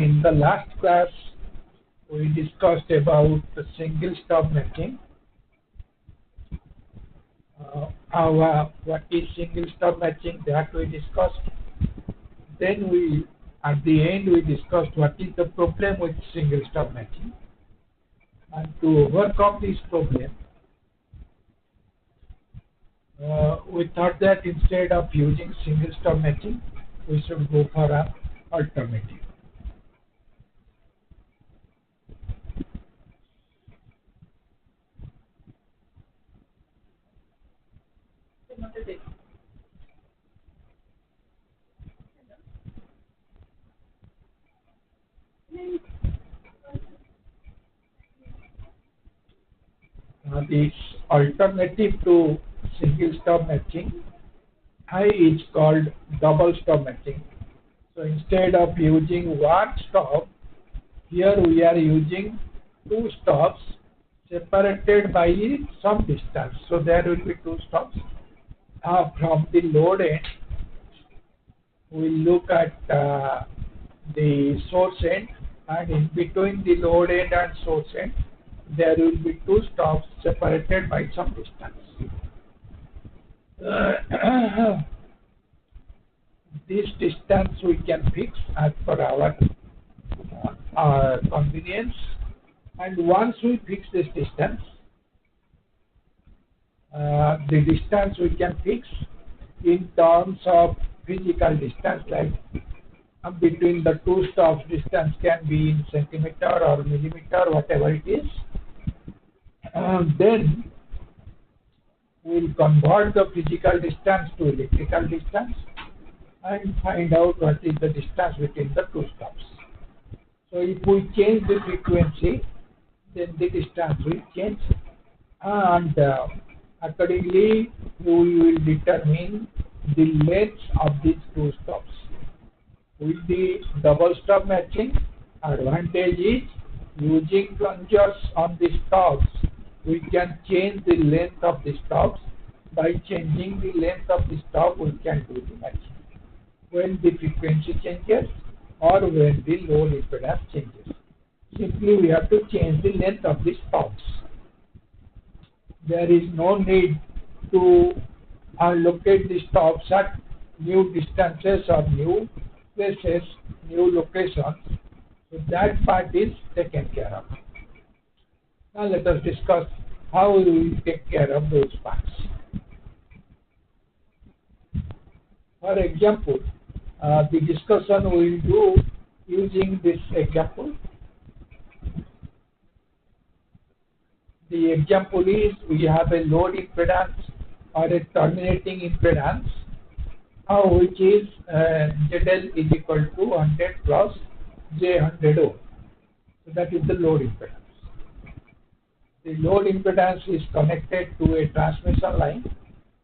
In the last class, we discussed about the single stub matching. What is single stub matching, that we discussed. Then at the end, we discussed what is the problem with single stub matching. And to overcome this problem, we thought that instead of using single stub matching, we should go for an alternative. This alternative to single stub matching is called double stub matching. So instead of using one stub, here we are using two stubs separated by some distance. So there will be two stubs. From the load end, we look at the source end, and in between the load end and source end, there will be two stubs separated by some distance. This distance we can fix as per our convenience, and once we fix this distance, the distance we can fix in terms of physical distance, like between the two stubs, distance can be in centimeter or millimeter, whatever it is. Then we'll convert the physical distance to electrical distance and find out what is the distance between the two stubs. So if we change the frequency, then the distance will change, and accordingly we will determine the length of these two stubs. With the double stub matching, advantage is using plungers on the stubs, we can change the length of the stubs. By changing the length of the stub, we can do the matching when the frequency changes or when the load impedance changes. Simply we have to change the length of the stubs. There is no need to allocate the stubs at new distances or new places, new locations. So that part is taken care of. Now let us discuss how we will take care of those parts. For example, the discussion we will do using this example. The example is we have a load impedance or a terminating impedance, which is ZL is equal to 100 plus J100 ohm. So that is the load impedance. The load impedance is connected to a transmission line.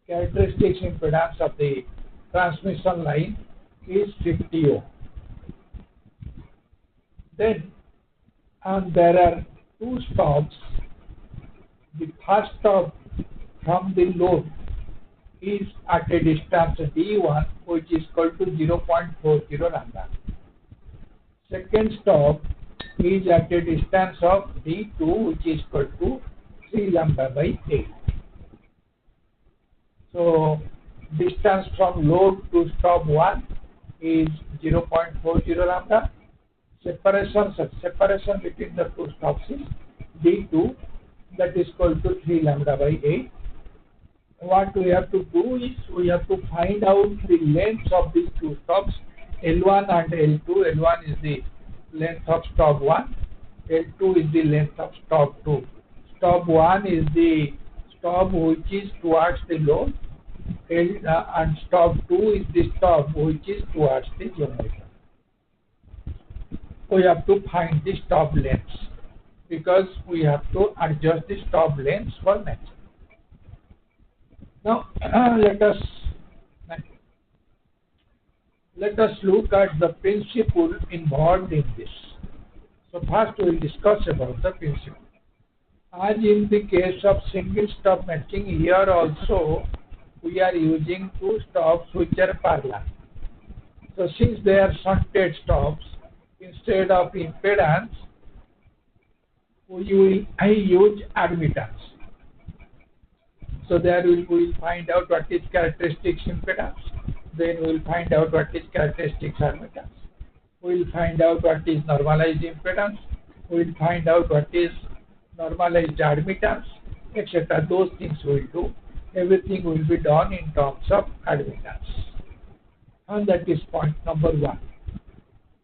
Characteristic impedance of the transmission line is 50 ohm. Then, there are two stubs. The first stub from the load is at a distance d1, which is equal to 0.40 lambda. Second stub is at a distance of d2, which is equal to 3 lambda by 8. So distance from load to stub 1 is 0.40 lambda. Separation between the two stubs is d2, that is equal to 3 lambda by 8. What we have to do is we have to find out the lengths of these two stubs, L1 and L2. L1 is the length of stub 1, L2 is the length of stub 2. Stub 1 is the stub which is towards the load, and stub 2 is the stub which is towards the generator. We have to find the stub lengths because we have to adjust the stub lengths for matching. Now let us look at the principle involved in this. So first we will discuss about the principle. As in the case of single stub matching, here also we are using two stubs which are parallel. So since they are shunted stubs, instead of impedance, we will use admittance. So there we will find out what is characteristics impedance, then we will find out what is characteristics admittance. We will find out what is normalized impedance, we will find out what is normalized admittance, etc. Those things we will do. Everything will be done in terms of admittance. And that is point number 1.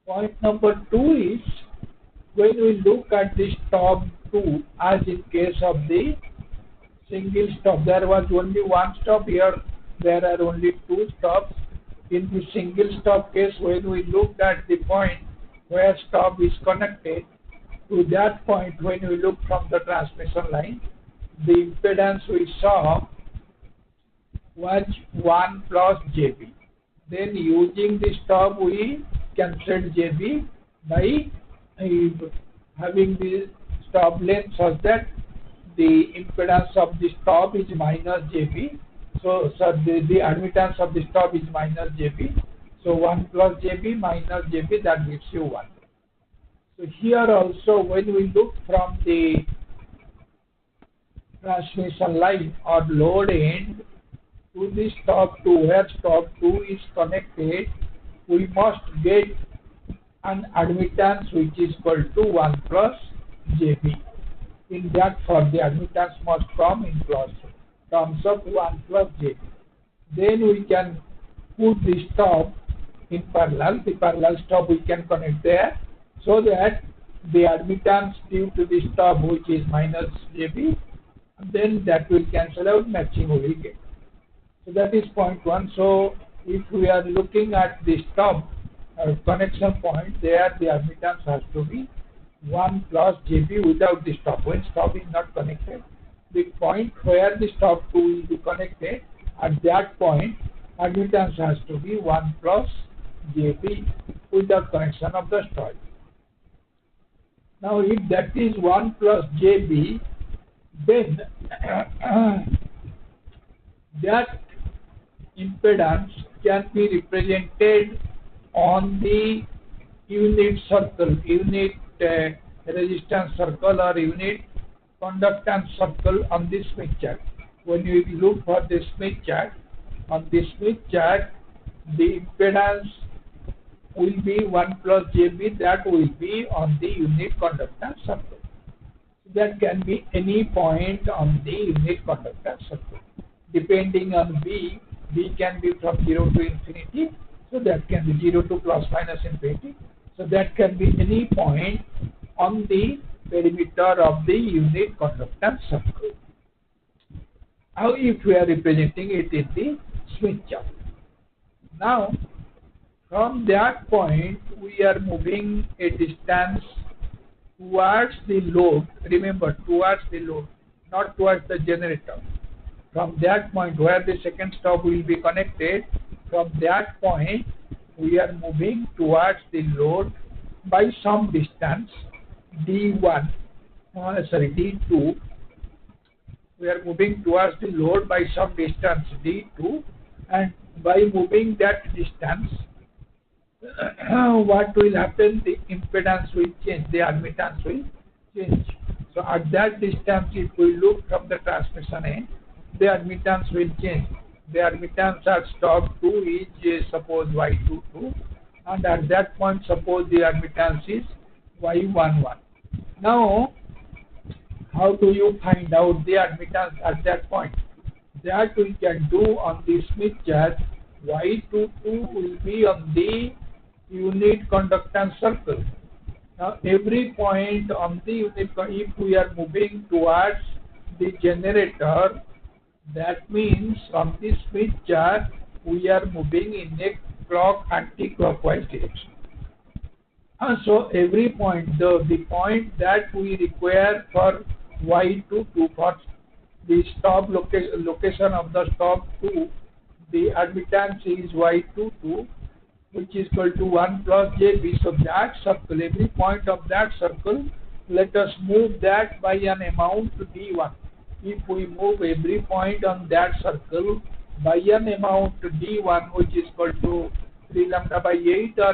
Point number 2 is, when we look at the stub 2, as in case of the single stub, there was only one stub. Here there are only 2 stubs. In the single stub case, when we looked at the point where stub is connected, to that point, when we look from the transmission line, the impedance we saw was 1 plus JB. Then using the stub, we cancelled JB by having the stub length such that the impedance of the stub is minus JB. So the admittance of the stub is minus JB. So 1 plus JB minus JB, that gives you 1. So here also, when we look from the transmission line or load end to the stub 2, where stub 2 is connected, we must get an admittance which is equal to 1 plus JB. In that form, the admittance must come in terms of 1 plus JB. Then we can put the stub in parallel. The parallel stub we can connect there, so that the admittance due to the stub, which is minus JB, then that will cancel out, matching we will get. So that is point 1. So if we are looking at the stub connection point, there the admittance has to be 1 plus JB without the stub. When stub is not connected, the point where the stub 2 will be connected, at that point admittance has to be 1 plus JB without connection of the stub. Now if that is 1 plus JB, then that impedance can be represented on the unit circle, unit resistance circle or unit conductance circle on the Smith chart. When you look for the Smith chart, on the Smith chart, the impedance will be 1 plus JB, that will be on the unit conductance circle. That can be any point on the unit conductance circle. Depending on B can be from 0 to infinity, so that can be 0 to plus minus infinity. So that can be any point on the perimeter of the unit conductance circle. Now if we are representing it in the Smith chart. Now from that point we are moving a distance towards the load. Remember, towards the load, not towards the generator. From that point where the second stub will be connected, from that point we are moving towards the load by some distance D2. We are moving towards the load by some distance D2, and by moving that distance, what will happen? The impedance will change, the admittance will change. So at that distance, if we look from the transmission end, the admittance will change. The admittance at stub 2 is suppose Y22, and at that point suppose the admittance is Y11. Now how do you find out the admittance at that point? That we can do on the Smith chart. Y22 will be on the unit conductance circle. Now every point on the unit, if we are moving towards the generator, that means on the Smith chart we are moving in a anti-clockwise direction. So every point, the point that we require for Y22, for the stop location of the stop 2, the admittance is Y22, which is equal to 1 plus JB. So that circle, every point of that circle, let us move that by an amount to D1. If we move every point on that circle by an amount to D1, which is equal to 3 lambda by 8 or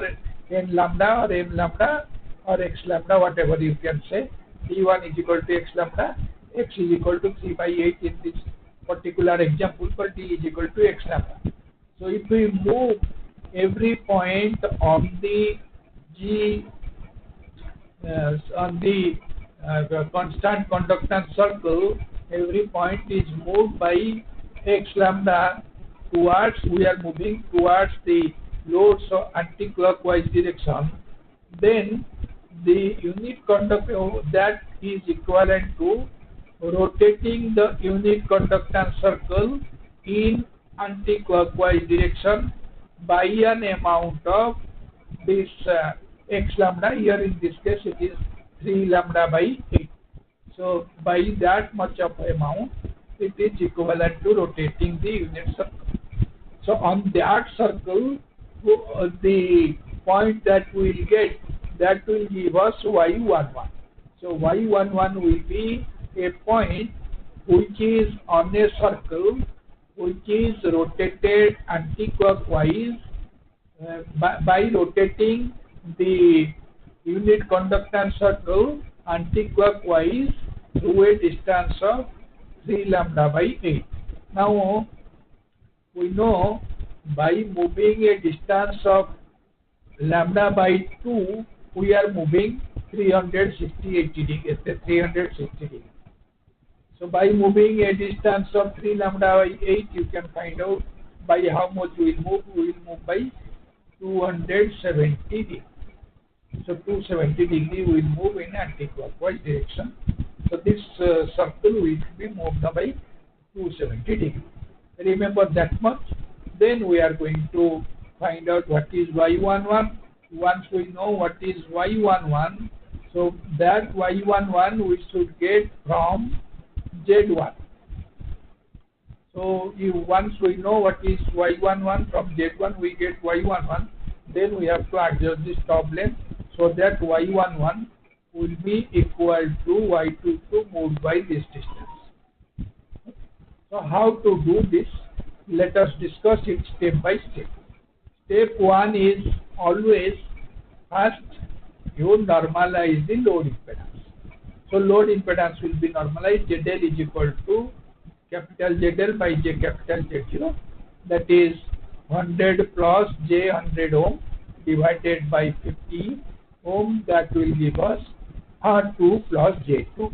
n lambda or m lambda or x lambda, whatever you can say. D1 is equal to x lambda, x is equal to 3 by 8 in this particular example, but D is equal to x lambda. So if we move every point on the G on the constant conductance circle, every point is moved by x lambda towards, we are moving towards the loads of anti-clockwise direction, then the unit conductor that is equivalent to rotating the unit conductance circle in anti-clockwise direction by an amount of this x lambda. Here in this case it is 3 lambda by 8. So by that much of amount it is equivalent to rotating the unit circle. So on that circle, the point that we will get, that will give us Y11. So Y11 will be a point which is on a circle which is rotated anti-clockwise by rotating the unit conductance circle anti-clockwise through a distance of 3 lambda by 8. Now we know by moving a distance of lambda by 2, we are moving 360 degrees. So by moving a distance of 3 lambda by 8, you can find out by how much we will move. We will move by 270 degrees. So 270 degrees will move in anti-clockwise direction. So this circle will be moved by 270 degrees. Remember that much. Then we are going to find out what is Y11. Once we know what is Y11, so that Y11 we should get from Z1. So once we know what is Y11 from Z1, we get Y11. Then we have to adjust the stub length so that Y11 will be equal to Y22 moved by this distance. So how to do this? Let us discuss it step by step. Step 1 is always first you normalize the load impedance. So load impedance will be normalized. ZL is equal to capital ZL by J capital Z0. That is 100 plus J 100 ohm divided by 50 ohm. That will give us R2 plus J2.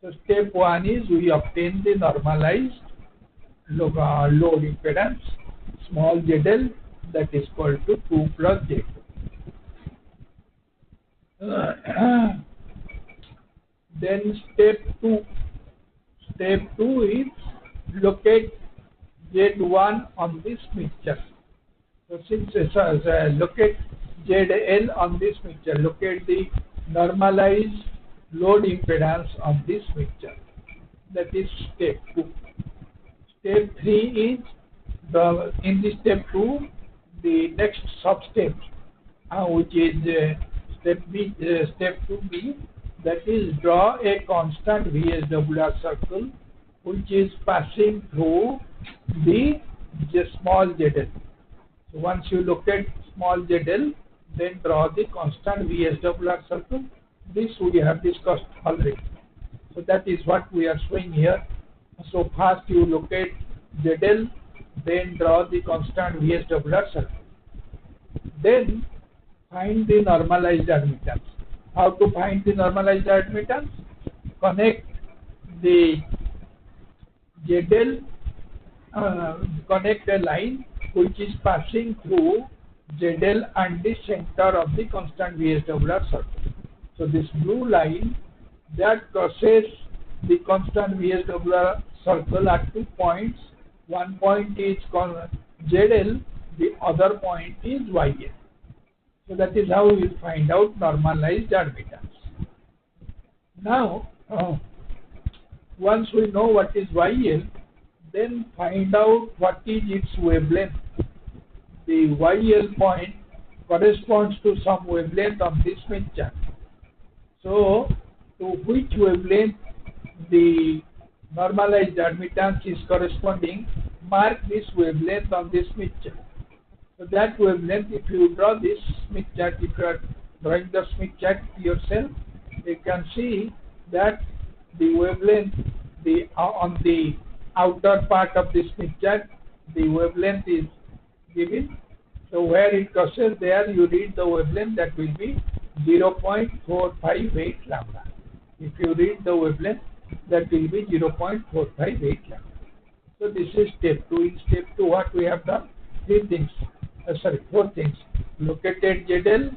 So step 1 is we obtain the normalized load impedance small ZL, that is equal to 2 plus J2. Then step 2 is locate Z1 on this mixture. So since locate ZL on this mixture, locate the normalized load impedance on this mixture. That is step 2. Step 3 is in this step 2, the next sub step, which is step 2B, that is draw a constant VSWR circle which is passing through the small ZL. So once you locate small ZL, then draw the constant VSWR circle. This we have discussed already. So that is what we are showing here. So first you locate ZL, then draw the constant VSWR circle. Then find the normalized admittance. How to find the normalized admittance? Connect the ZL, connect a line which is passing through ZL and the center of the constant VSWR circle. So this blue line that crosses the constant VSWR circle at 2 points. One point is ZL, the other point is YL. So that is how we will find out normalized admittance. Now, once we know what is YL, then find out what is its wavelength. The YL point corresponds to some wavelength on this Smith chart. So, to which wavelength the normalized admittance is corresponding, mark this wavelength on this Smith chart. So that wavelength, if you draw this Smith chart, if you are drawing the Smith chart yourself, you can see that the wavelength, on the outer part of the Smith chart, the wavelength is given. So where it crosses, there you read the wavelength, that will be 0.458 lambda. If you read the wavelength, that will be 0.458 lambda. So this is step 2. In step 2, what we have done? Four things. Located ZL,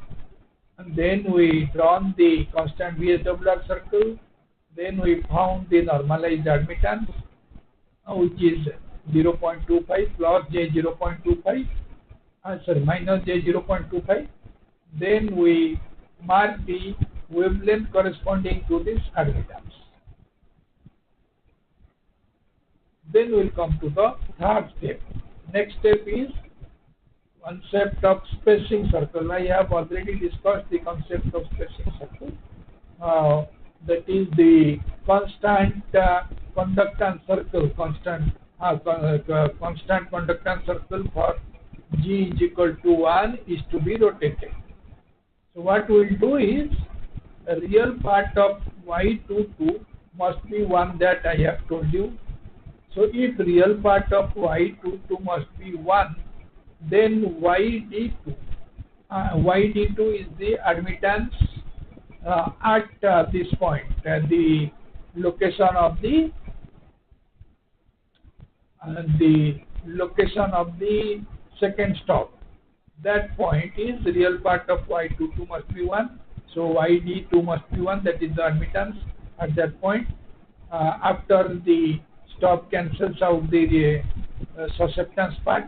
and then we drawn the constant VSWR circle. Then we found the normalized admittance, which is 0.25 plus J 0.25. Minus J 0.25. Then we mark the wavelength corresponding to this admittance. Then we will come to the third step. Next step is concept of spacing circle. I have already discussed the concept of spacing circle. That is the constant conductance circle, constant conductance circle for G is equal to 1 is to be rotated. So what we will do is, the real part of Y22 must be 1, that I have told you. So if real part of Y22 must be 1, then YD2 is the admittance at this point, the location of the second stop. That point is the real part of Y22 must be 1. So YD2 must be 1, that is the admittance at that point. After the stop cancels out the susceptance part,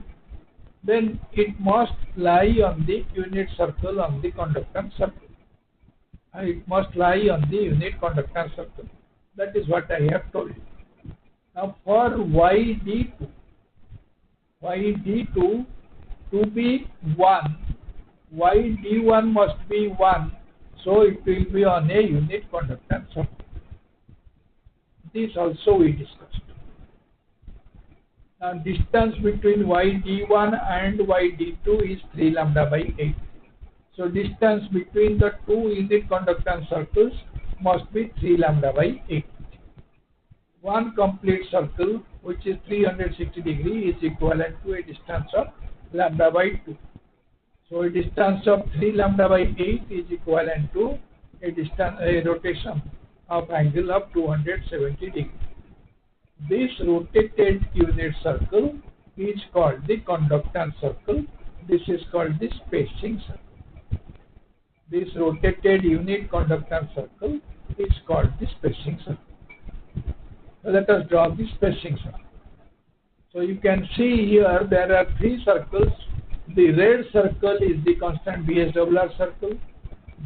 then it must lie on the unit circle on the conductance circle. It must lie on the unit conductance circle. That is what I have told you. Now for YD2 to be 1, YD1 must be 1, so it will be on a unit conductance circle. This also we discussed. Now distance between YD1 and YD2 is 3 lambda by 8. So distance between the two unit conductance circles must be 3 lambda by 8. One complete circle, which is 360 degrees, is equivalent to a distance of lambda by 2. So a distance of 3 lambda by 8 is equivalent to a rotation of angle of 270 degrees. This rotated unit circle is called the conductance circle. This is called the spacing circle. This rotated unit conductance circle is called the spacing circle. So let us draw the spacing circle. So you can see here there are 3 circles. The red circle is the constant VSWR circle.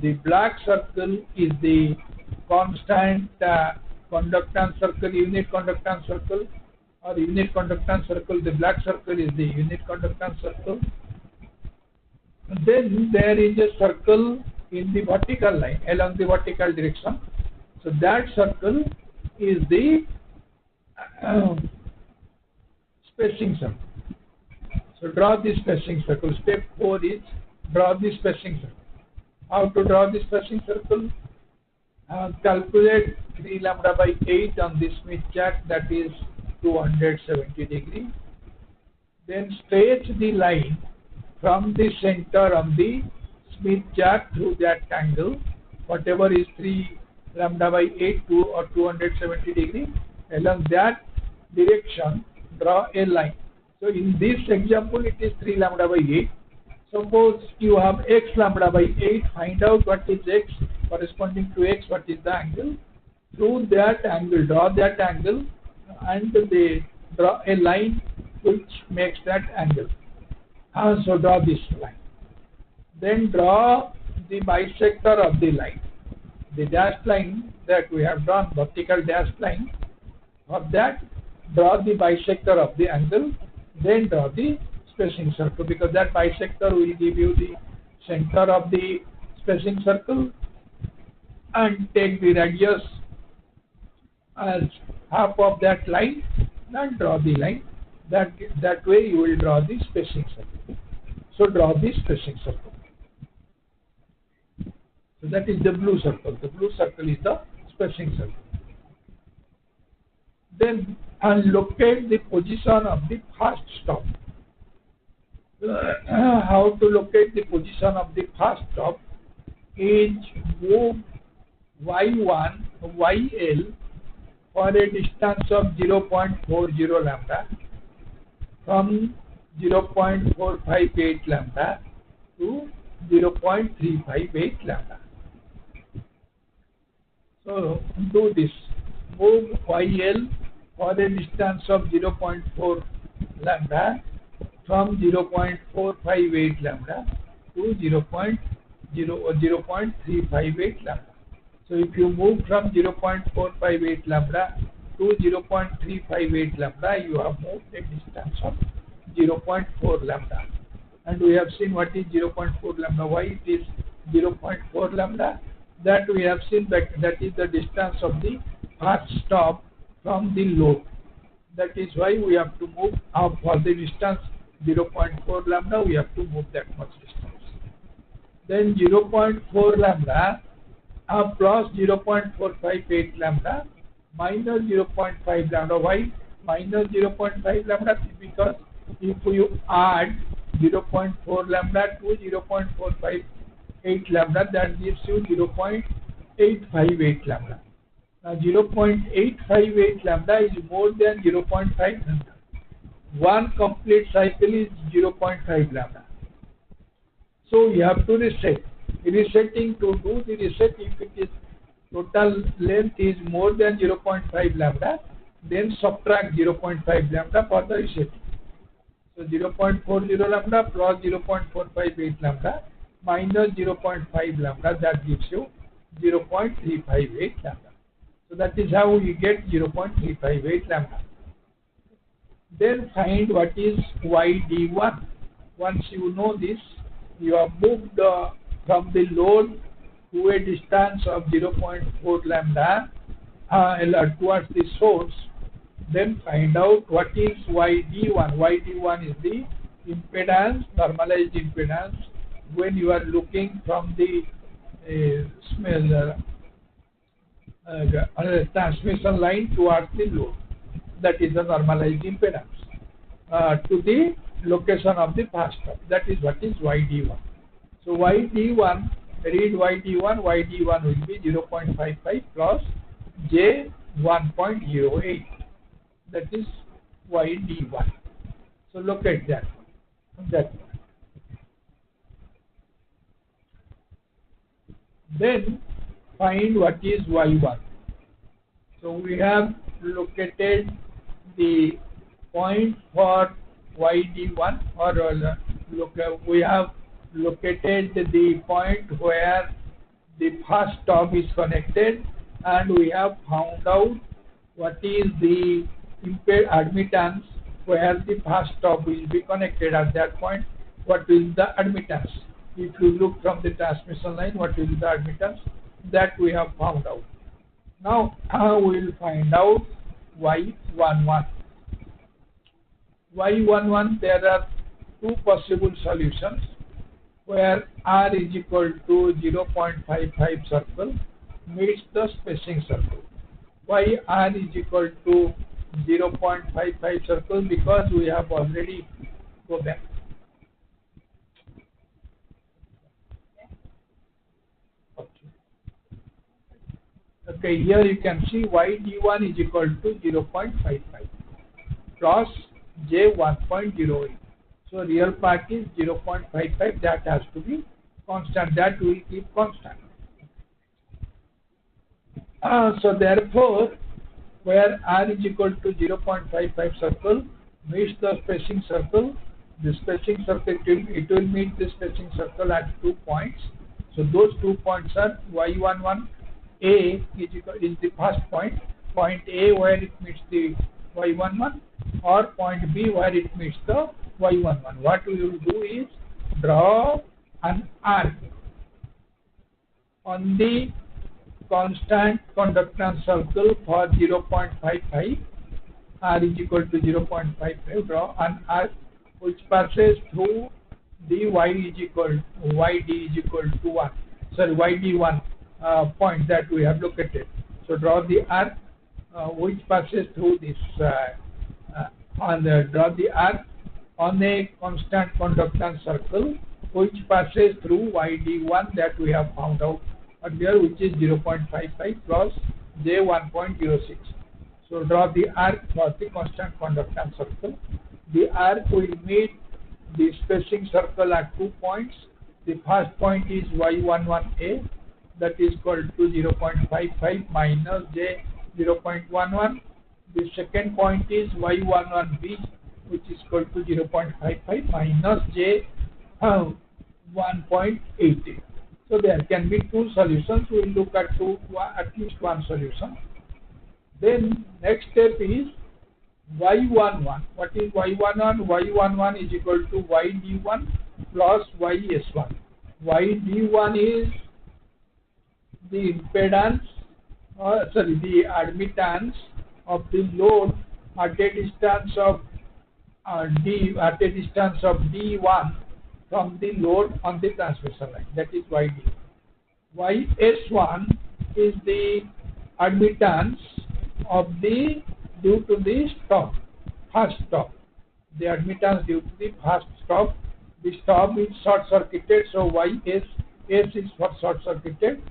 The black circle is the constant conductance circle, unit conductance circle, or unit conductance circle. The black circle is the unit conductance circle. And then there is a circle in the vertical line, along the vertical direction. So that circle is the spacing circle. So draw the spacing circle. Step 4 is draw the spacing circle. How to draw the spacing circle? Calculate 3 lambda by 8 on the Smith chart, that is 270 degrees. Then stretch the line from the center on the Smith chart through that angle, whatever is 3 lambda by 8 to or 270 degrees. Along that direction, draw a line. So in this example, it is 3 lambda by 8. Suppose you have x lambda by 8, find out what is x, corresponding to x, what is the angle. Through that angle, draw that angle, and they draw a line which makes that angle. So draw this line. Then draw the bisector of the line. The dashed line that we have drawn, vertical dashed line. For that, draw the bisector of the angle, then draw the spacing circle, because that bisector will give you the center of the spacing circle, and take the radius as half of that line and draw the line. That way you will draw the spacing circle. So draw the spacing circle. So that is the blue circle. The blue circle is the spacing circle. Then locate the position of the first stop. How to locate the position of the first stop is move y1, yl for a distance of 0.40 lambda from 0.458 lambda to 0.358 lambda. So do this. Move yl for a distance of 0.4 lambda from 0.458 lambda to 0.358 lambda. So if you move from 0.458 lambda to 0.358 lambda, you have moved a distance of 0.4 lambda. And we have seen what is 0.4 lambda. Why it is 0.4 lambda? That we have seen that is the distance of the first stop from the load. That is why we have to move up for the distance 0.4 lambda, we have to move that much distance. Then 0.4 lambda plus 0.458 lambda minus 0.5 lambda. Why minus 0.5 lambda? Because if you add 0.4 lambda to 0.458 lambda, that gives you 0.858 lambda. Now 0.858 lambda is more than 0.5 lambda. One complete cycle is 0.5 lambda. So you have to reset. Resetting, to do the reset, if it is total length is more than 0.5 lambda, then subtract 0.5 lambda for the resetting. So 0.40 lambda plus 0.458 lambda minus 0.5 lambda, that gives you 0.358 lambda. So that is how you get 0.358 lambda. Then find what is YD1. Once you know this, you have moved from the load to a distance of 0.4 lambda towards the source. Then find out what is YD1. YD1 is the impedance, normalized impedance, when you are looking from the transmission line towards the load. That is the normalized impedance to the location of the first stop. That is what is YD1. So YD1, read YD1. YD1 will be 0.55 plus J 1.08. That is YD1. So look at that. Then find what is Y1. So we have located the point for YD1, or we have located the point where the first stop is connected, and we have found out what is the admittance where the first stop will be connected at that point. What is the admittance? If you look from the transmission line, what is the admittance? That we have found out. Now we will find out Y11. Y11, there are two possible solutions where R is equal to 0.55 circle meets the spacing circle. Why R is equal to 0.55 circle? Because we have already go back. Okay, here you can see YD1 is equal to 0.55 plus J 1.08. So real part is 0.55. That has to be constant. That will keep constant. So therefore, where R is equal to 0.55 circle meets the spacing circle, the spacing circle it will meet the spacing circle at 2 points. So those 2 points are Y11. A is the first point, point A where it meets the Y11, or point B where it meets the Y11. What we will do is draw an arc on the constant conductance circle for 0.55. R is equal to 0.55. Draw an arc which passes through dy is equal yd is equal to 1. Sorry, yd1 point that we have located. So draw the arc which passes through this draw the arc on a constant conductance circle which passes through yd1 that we have found out earlier, which is 0.55 plus j1.06. So draw the arc for the constant conductance circle. The arc will meet the spacing circle at 2 points. The first point is y11a, that is equal to 0.55 minus j0.11. The second point is y11b, which is equal to 0.55 minus j1.80. So there can be two solutions. We will look at at least one solution. Then next step is y11. What is y11? y11 is equal to yd1 plus ys1. yd1 is the impedance, the admittance of the load at a distance of d1 from the load on the transmission line. That is yd. ys1 is the admittance of due to the stop, first stop. The admittance due to the first stop. The stop is short circuited, so S is for short circuited.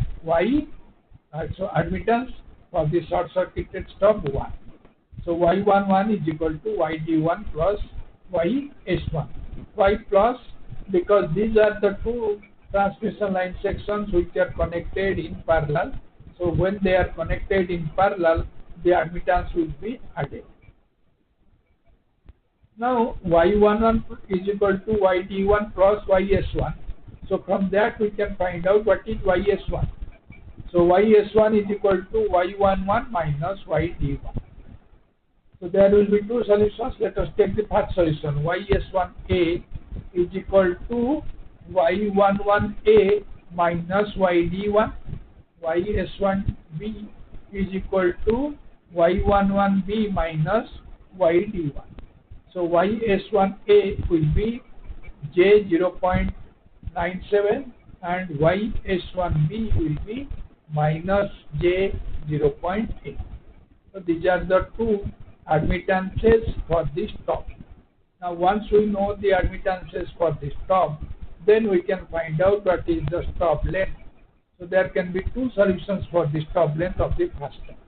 So admittance for the short circuited stop 1. So y11 is equal to yd1 plus ys1. Why plus? Because these are the two transmission line sections which are connected in parallel. So when they are connected in parallel, the admittance will be added. Now y11 is equal to yd1 plus ys1. So from that we can find out what is ys1. So ys1 is equal to y11 minus yd1. So there will be two solutions. Let us take the first solution. ys1a is equal to y11a minus yd1. ys1b is equal to y11b minus yd1. So ys1a will be j0.97 and ys1b will be minus j0.8. So these are the two admittances for this stop. Now once we know the admittances for this stop, then we can find out what is the stop length. So there can be two solutions for the stop length of the first stop.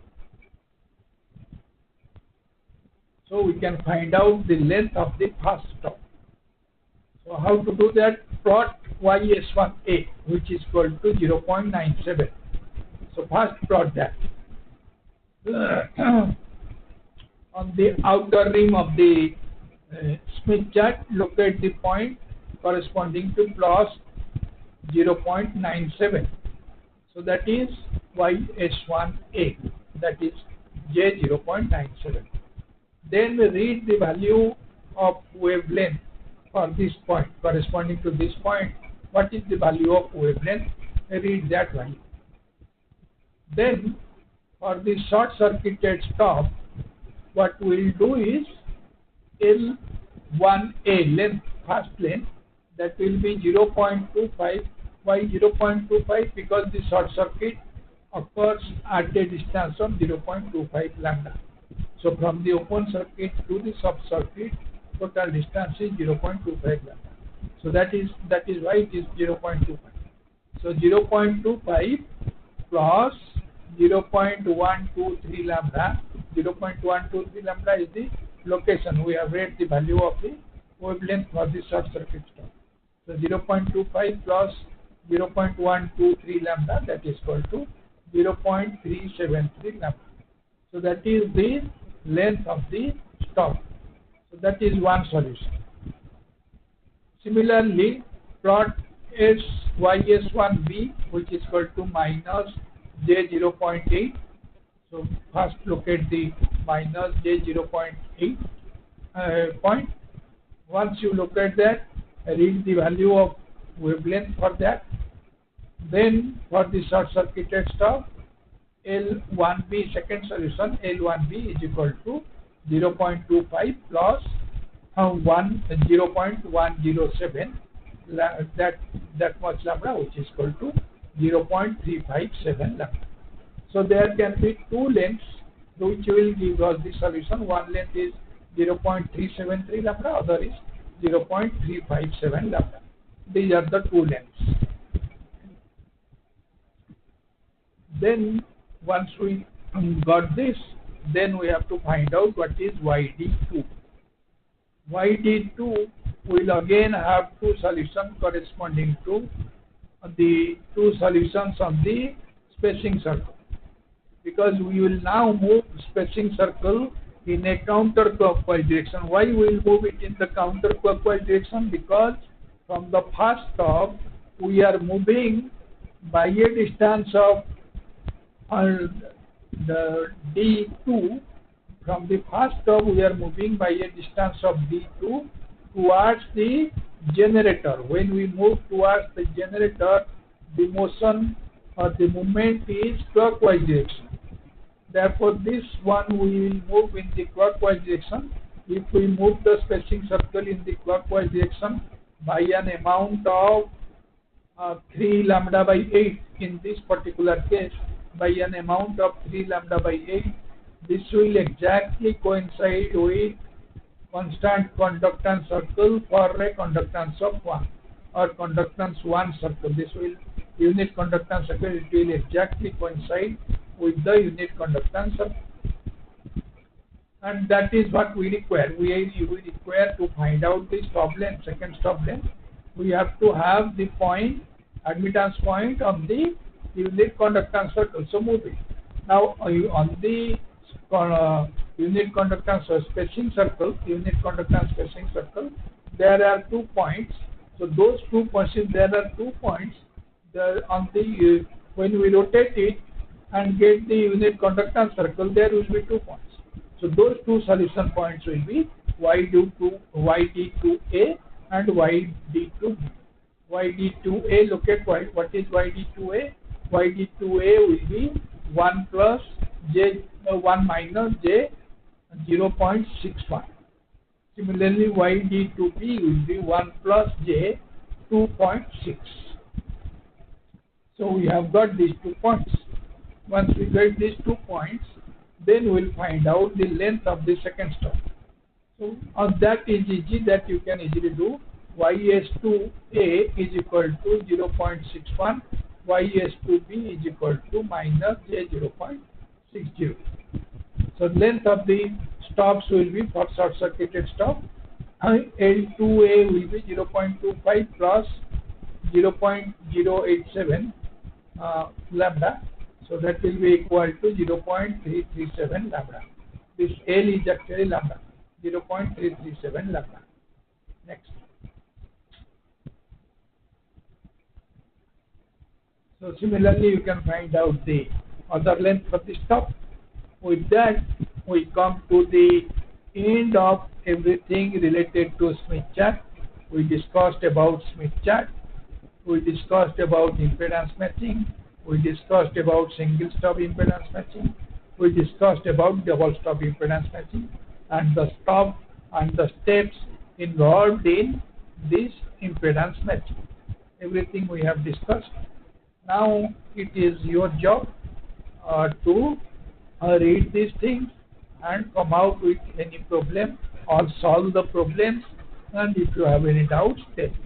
So we can find out the length of the first stop. So how to do that? Plot ys1a, which is equal to 0.97. So first plot that. On the outer rim of the Smith chart, locate the point corresponding to plus 0.97. So that is ys1a, that is j0.97. Then we read the value of wavelength for this point corresponding to this point. What is the value of wavelength? Read that value. Then for the short circuited stop, what we will do is L1A length, first length, that will be 0.25. Why 0.25? Because the short circuit occurs at a distance of 0.25 lambda. So from the open circuit to the sub circuit, total distance is 0.25 lambda. So that is why it is 0.25. So 0.25 plus 0.123 lambda. 0.123 lambda is the location. We have read the value of the wavelength for the short circuit stop. So 0.25 plus 0.123 lambda, that is equal to 0.373 lambda. So that is the length of the stop. So that is one solution. Similarly, plot ys1b, which is equal to minus j0.8. So first locate the minus j0.8 point. Once you locate that, read the value of wavelength for that. Then for the short circuited stop, L1b, second solution, L1b is equal to 0.25 plus 0.107. that much lambda, which is equal to 0.357 lambda. So there can be two lengths which will give us the solution. One length is 0.373 lambda, other is 0.357 lambda. These are the two lengths. Then once we got this, then we have to find out what is YD2. YD2 will again have two solutions corresponding to the two solutions of the spacing circle, because we will now move spacing circle in a counterclockwise direction. Why we will move it in the counterclockwise direction? Because from the first stop we are moving by a distance of the D2. From the first stop we are moving by a distance of D2 towards the generator. When we move towards the generator, the motion or the movement is clockwise direction. Therefore, this one we will move in the clockwise direction. If we move the spacing circle in the clockwise direction by an amount of 3 lambda by 8, in this particular case, by an amount of 3 lambda by 8, this will exactly coincide with constant conductance circle for a conductance of 1 or conductance 1 circle. This will unit conductance circle, it will exactly coincide with the unit conductance circle. And that is what we require. We require to find out the stop length, second stop length. We have to have the point, admittance point on the unit conductance circle. So move it. Now on the unit conductance spacing circle, there are 2 points. So those 2 points, there are 2 points on the when we rotate it and get the unit conductance circle, there will be 2 points. So those 2 solution points will be YD2A and YD2B. YD2A, look at what is YD2A. YD2A will be 1 minus J 0.61. Similarly, YD2B will be 1 plus J 2.6. So we have got these 2 points. Once we get these 2 points, then we'll find out the length of the second stop. So that is easy, that you can easily do. YS2A is equal to 0.61, YS2B is equal to minus J 0.60. So length of the stops will be, for short circuited stop, L2A will be 0.25 plus 0.087 lambda. So that will be equal to 0.337 lambda. This L is actually lambda, 0.337 lambda. Next. So similarly, you can find out the other length for the stop. With that, we come to the end of everything related to Smith chart. We discussed about Smith chart. We discussed about impedance matching. We discussed about single stop impedance matching. We discussed about double stop impedance matching and the stop and the steps involved in this impedance matching. Everything we have discussed. Now it is your job to read these things and come out with any problem or solve the problems, and if you have any doubts, tell me.